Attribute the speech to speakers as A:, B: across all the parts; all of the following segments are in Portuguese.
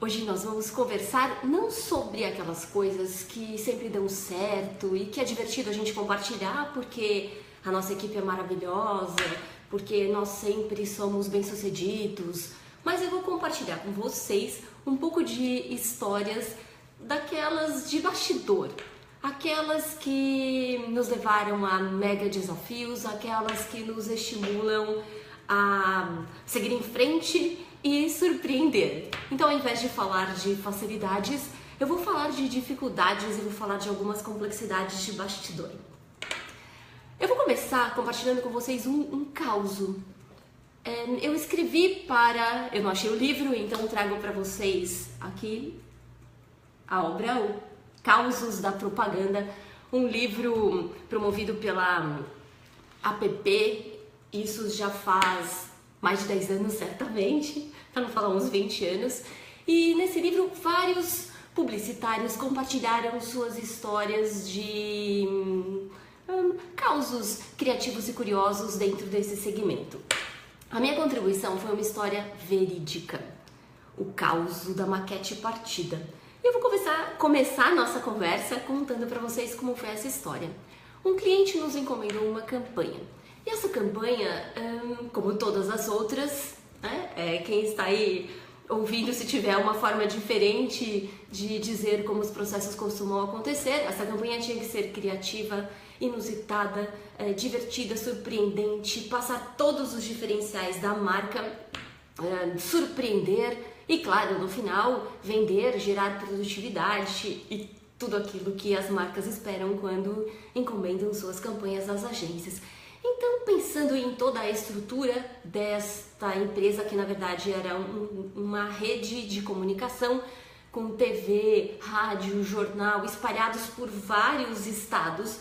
A: Hoje nós vamos conversar não sobre aquelas coisas que sempre dão certo e que é divertido a gente compartilhar porque a nossa equipe é maravilhosa, porque nós sempre somos bem-sucedidos, mas eu vou compartilhar com vocês um pouco de histórias daquelas de bastidor, aquelas que nos levaram a mega desafios, aquelas que nos estimulam a seguir em frente e surpreender. Então, ao invés de falar de facilidades, eu vou falar de dificuldades e vou falar de algumas complexidades de bastidor. Eu vou começar compartilhando com vocês um causo. Eu escrevi eu não achei o livro, então trago para vocês aqui a obra, o Causos da Propaganda, um livro promovido pela APP, isso já faz mais de 10 anos certamente, para não falar uns 20 anos, e nesse livro vários publicitários compartilharam suas histórias de causos criativos e curiosos dentro desse segmento. A minha contribuição foi uma história verídica, o caos da maquete partida. E eu vou começar a nossa conversa contando para vocês como foi essa história. Um cliente nos encomendou uma campanha. E essa campanha, como todas as outras, né, quem está aí ouvindo, se tiver uma forma diferente de dizer como os processos costumam acontecer, essa campanha tinha que ser criativa, inusitada, divertida, surpreendente, passar todos os diferenciais da marca, surpreender e, claro, no final, vender, gerar produtividade e tudo aquilo que as marcas esperam quando encomendam suas campanhas às agências. Então, pensando em toda a estrutura desta empresa, que na verdade era uma rede de comunicação com TV, rádio, jornal, espalhados por vários estados,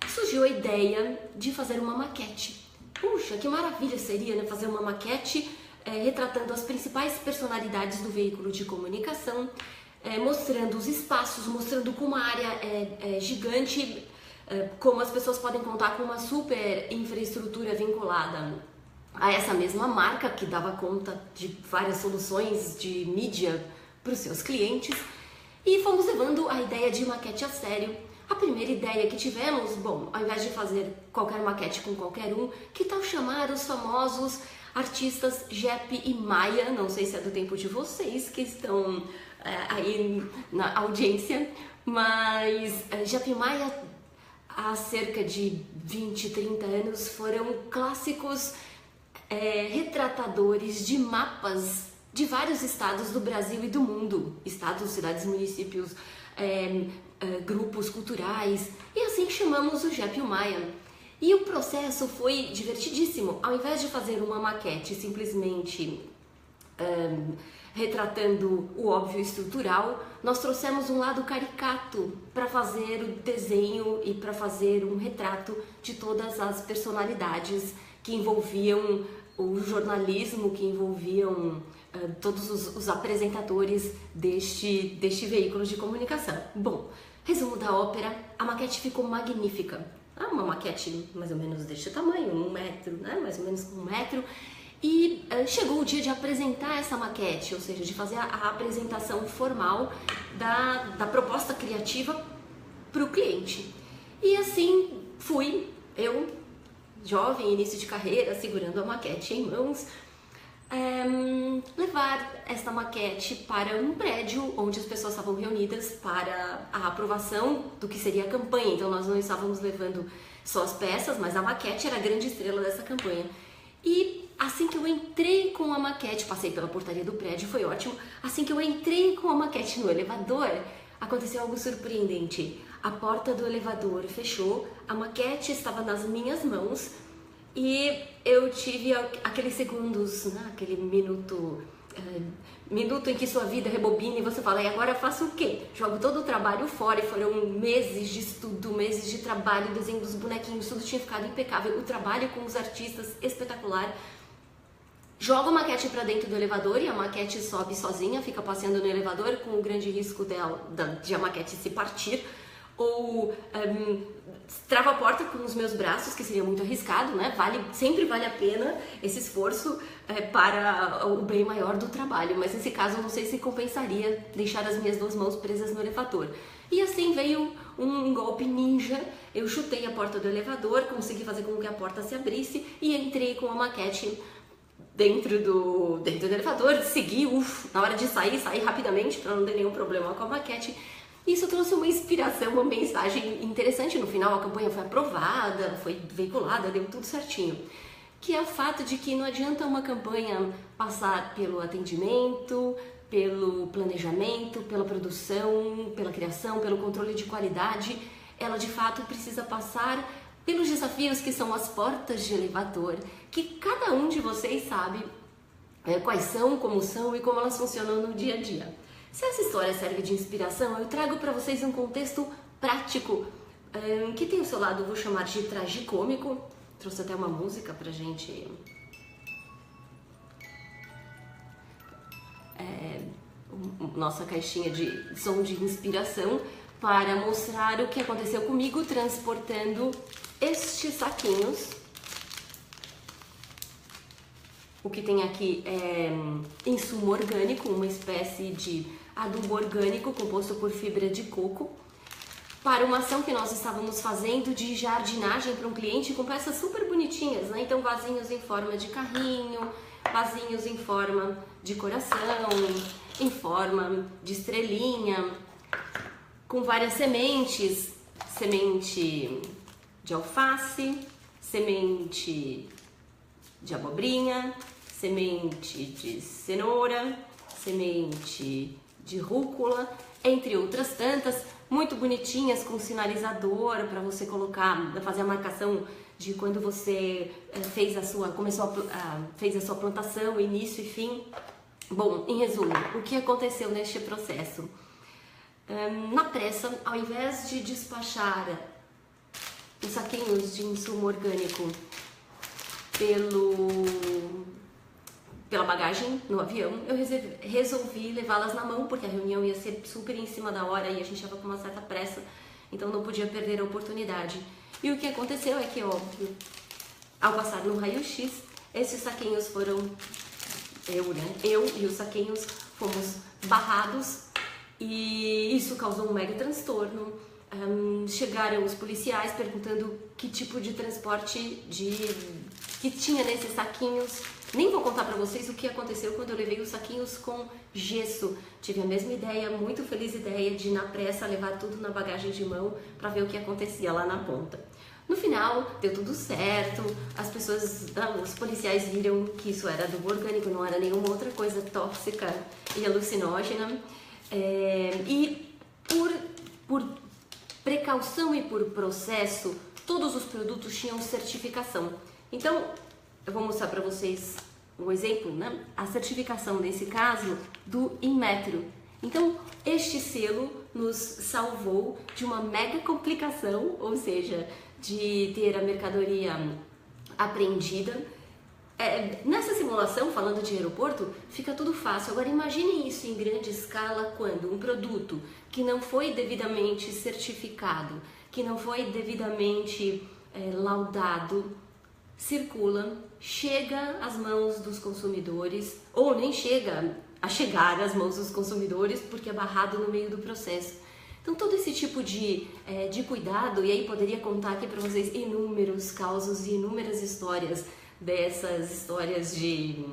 A: surgiu a ideia de fazer uma maquete. Puxa, que maravilha seria, né, fazer uma maquete retratando as principais personalidades do veículo de comunicação, mostrando os espaços, mostrando como a área é gigante, como as pessoas podem contar com uma super infraestrutura vinculada a essa mesma marca que dava conta de várias soluções de mídia para os seus clientes, e fomos levando a ideia de maquete a sério. A primeira ideia que tivemos, bom, ao invés de fazer qualquer maquete com qualquer um, que tal chamar os famosos artistas Jepe e Maia, não sei se é do tempo de vocês que estão aí na audiência, mas Jepe e Maia há cerca de 20, 30 anos foram clássicos retratadores de mapas de vários estados do Brasil e do mundo, estados, cidades, municípios, grupos culturais, e assim chamamos o Jepe e o Maia. E o processo foi divertidíssimo. Ao invés de fazer uma maquete simplesmente retratando o óbvio estrutural, nós trouxemos um lado caricato para fazer o desenho e para fazer um retrato de todas as personalidades que envolviam o jornalismo, que envolviam todos os apresentadores deste veículo de comunicação. Bom, resumo da ópera, a maquete ficou magnífica. Uma maquete mais ou menos deste tamanho, 1 metro, né? Mais ou menos 1 metro. E chegou o dia de apresentar essa maquete, ou seja, de fazer a apresentação formal da proposta criativa para o cliente. E assim fui, eu, jovem, início de carreira, segurando a maquete em mãos, levar esta maquete para um prédio onde as pessoas estavam reunidas para a aprovação do que seria a campanha. Então nós não estávamos levando só as peças, mas a maquete era a grande estrela dessa campanha. E assim que eu entrei com a maquete, passei pela portaria do prédio, foi ótimo. Assim que eu entrei com a maquete no elevador, aconteceu algo surpreendente. A porta do elevador fechou, a maquete estava nas minhas mãos e eu tive aqueles segundos, né? Aquele minuto em que sua vida rebobina e você fala, e agora eu faço o quê? Jogo todo o trabalho fora, e foram meses de estudo, meses de trabalho, desenho dos bonequinhos, tudo tinha ficado impecável, o trabalho com os artistas espetacular. Jogo a maquete para dentro do elevador e a maquete sobe sozinha, fica passeando no elevador com o grande risco de a maquete se partir ou trava a porta com os meus braços, que seria muito arriscado, né? Sempre vale a pena esse esforço para o bem maior do trabalho, mas nesse caso eu não sei se compensaria deixar as minhas 2 mãos presas no elevador. E assim veio um golpe ninja. Eu chutei a porta do elevador, consegui fazer com que a porta se abrisse e entrei com a maquete dentro do elevador, segui, na hora de sair rapidamente para não ter nenhum problema com a maquete. Isso trouxe uma inspiração, uma mensagem interessante. No final a campanha foi aprovada, foi veiculada, deu tudo certinho. Que é o fato de que não adianta uma campanha passar pelo atendimento, pelo planejamento, pela produção, pela criação, pelo controle de qualidade. Ela de fato precisa passar pelos desafios que são as portas de elevador, que cada um de vocês sabe quais são, como são e como elas funcionam no dia a dia. Se essa história serve de inspiração, eu trago para vocês um contexto prático que tem o seu lado, vou chamar de tragicômico. Trouxe até uma música pra gente nossa caixinha de som de inspiração para mostrar o que aconteceu comigo transportando estes saquinhos. O que tem aqui é insumo orgânico, uma espécie de adubo orgânico composto por fibra de coco, para uma ação que nós estávamos fazendo de jardinagem para um cliente com peças super bonitinhas, né? Então vasinhos em forma de carrinho, vasinhos em forma de coração, em forma de estrelinha, com várias sementes, semente de alface, semente de abobrinha, semente de cenoura, semente de rúcula, entre outras tantas, muito bonitinhas, com sinalizador para você colocar, fazer a marcação de quando você fez a sua plantação, início e fim. Bom, em resumo, o que aconteceu neste processo? Na pressa, ao invés de despachar os saquinhos de insumo orgânico pela bagagem no avião, eu resolvi levá-las na mão, porque a reunião ia ser super em cima da hora e a gente estava com uma certa pressa, então não podia perder a oportunidade. E o que aconteceu é que, óbvio, ao passar no raio-x, esses saquinhos foram... Eu e os saquinhos fomos barrados e isso causou um mega transtorno. Chegaram os policiais perguntando que tipo de transporte que tinha nesses saquinhos. Nem vou contar pra vocês o que aconteceu quando eu levei os saquinhos com gesso. Tive a mesma ideia, muito feliz ideia de na pressa levar tudo na bagagem de mão pra ver o que acontecia lá na ponta. No final, deu tudo certo, os policiais viram que isso era adubo orgânico, não era nenhuma outra coisa tóxica e alucinógena. E por precaução e por processo, todos os produtos tinham certificação. Então, eu vou mostrar para vocês um exemplo, né? A certificação, nesse caso, do Inmetro. Então, este selo nos salvou de uma mega complicação, ou seja, de ter a mercadoria apreendida. Nessa simulação, falando de aeroporto, fica tudo fácil. Agora imagine isso em grande escala quando um produto que não foi devidamente certificado, que não foi devidamente laudado, circula, chega às mãos dos consumidores, ou nem chega a chegar às mãos dos consumidores porque é barrado no meio do processo. Então todo esse tipo de cuidado, e aí poderia contar aqui para vocês inúmeros causos e inúmeras histórias dessas histórias de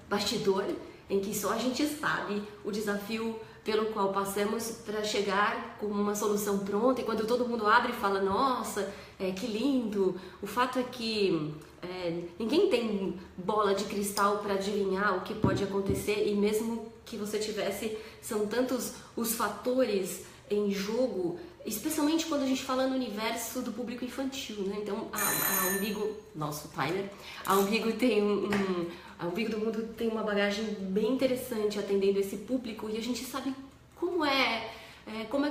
A: bastidor, em que só a gente sabe o desafio pelo qual passamos para chegar com uma solução pronta, e quando todo mundo abre e fala, nossa, que lindo, o fato é que ninguém tem bola de cristal para adivinhar o que pode acontecer, e mesmo que você tivesse, são tantos os fatores em jogo, especialmente quando a gente fala no universo do público infantil, né? Então a Umbigo, nosso timer, a Umbigo a Umbigo do Mundo tem uma bagagem bem interessante atendendo esse público, e a gente sabe como é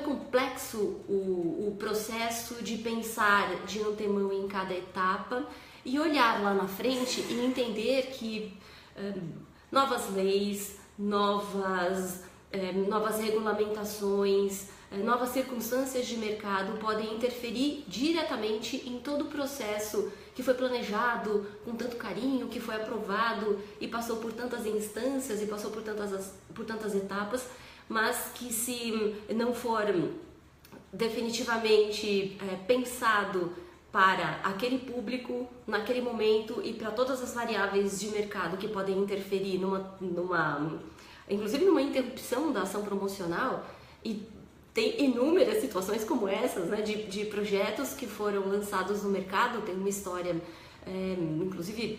A: complexo o processo de pensar de antemão em cada etapa e olhar lá na frente e entender que novas leis, novas regulamentações, novas circunstâncias de mercado podem interferir diretamente em todo o processo que foi planejado com tanto carinho, que foi aprovado e passou por tantas instâncias e passou por tantas etapas, mas que se não for definitivamente pensado para aquele público, naquele momento e para todas as variáveis de mercado que podem interferir inclusive numa interrupção da ação promocional, e tem inúmeras situações como essas, né, de projetos que foram lançados no mercado. Tem uma história, inclusive,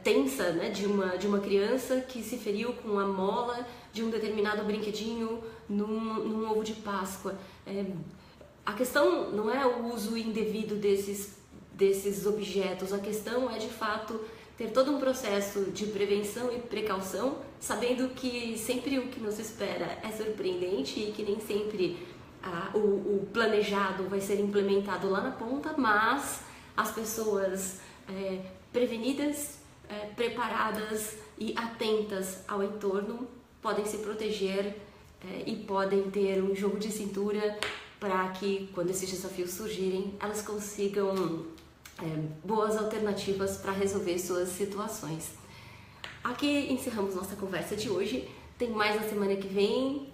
A: tensa, né, de uma criança que se feriu com a mola de um determinado brinquedinho num ovo de Páscoa. A questão não é o uso indevido desses objetos, a questão é de fato ter todo um processo de prevenção e precaução, sabendo que sempre o que nos espera é surpreendente e que nem sempre o planejado vai ser implementado lá na ponta, mas as pessoas prevenidas, preparadas e atentas ao entorno podem se proteger e podem ter um jogo de cintura para que, quando esses desafios surgirem, elas consigam boas alternativas para resolver suas situações. Aqui encerramos nossa conversa de hoje. Tem mais na semana que vem,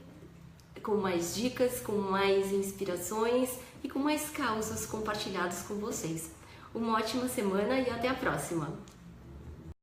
A: com mais dicas, com mais inspirações e com mais causas compartilhadas com vocês. Uma ótima semana e até a próxima!